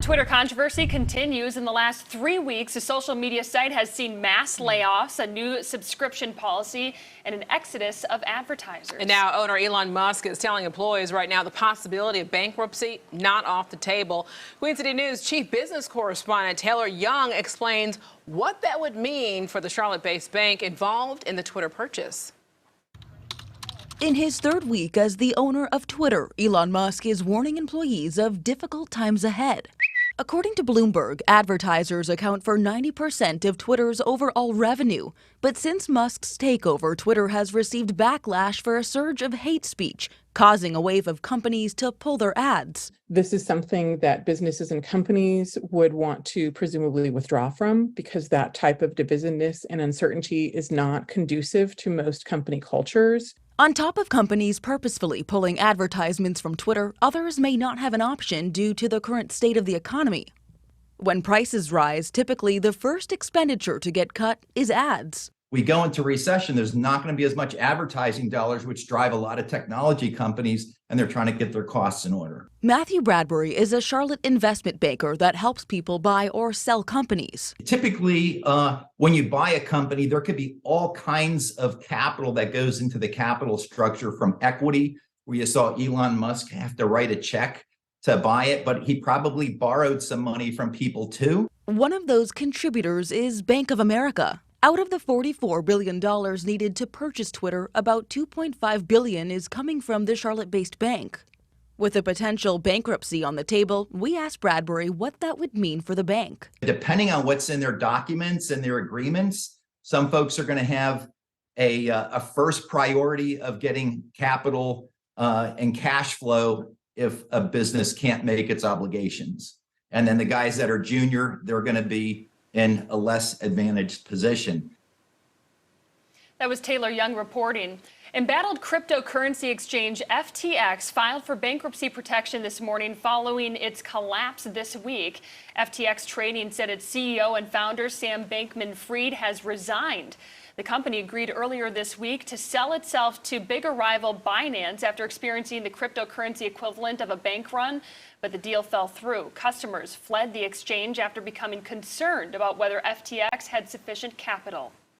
Twitter controversy continues. In the last 3 weeks, the social media site has seen mass layoffs, a new subscription policy, and an exodus of advertisers. And now owner Elon Musk is telling employees right now the possibility of bankruptcy not off the table. Queen City News chief business correspondent Taylor Young explains what that would mean for the Charlotte-based bank involved in the Twitter purchase. In his third week as the owner of Twitter, Elon Musk is warning employees of difficult times ahead. According to Bloomberg, advertisers account for 90% of Twitter's overall revenue. But since Musk's takeover, Twitter has received backlash for a surge of hate speech, causing a wave of companies to pull their ads. This is something that businesses and companies would want to presumably withdraw from, because that type of divisiveness and uncertainty is not conducive to most company cultures. On top of companies purposefully pulling advertisements from Twitter, others may not have an option due to the current state of the economy. When prices rise, typically the first expenditure to get cut is ads. We go into recession, there's not going to be as much advertising dollars, which drive a lot of technology companies, and they're trying to get their costs in order. Matthew Bradbury is a Charlotte investment banker that helps people buy or sell companies. Typically, when you buy a company, there could be all kinds of capital that goes into the capital structure, from equity, where you saw Elon Musk have to write a check to buy it, but he probably borrowed some money from people too. One of those contributors is Bank of America. Out of the $44 billion needed to purchase Twitter, about $2.5 billion is coming from the Charlotte-based bank. With a potential bankruptcy on the table, we asked Bradbury what that would mean for the bank. Depending on what's in their documents and their agreements, some folks are going to have a first priority of getting capital and cash flow if a business can't make its obligations. And then the guys that are junior, they're going to be in a less advantaged position. That was Taylor Young reporting. Embattled cryptocurrency exchange FTX filed for bankruptcy protection this morning following its collapse this week. FTX Trading said its CEO and founder, Sam Bankman-Fried, has resigned. The company agreed earlier this week to sell itself to bigger rival Binance after experiencing the cryptocurrency equivalent of a bank run, but the deal fell through. Customers fled the exchange after becoming concerned about whether FTX had sufficient capital.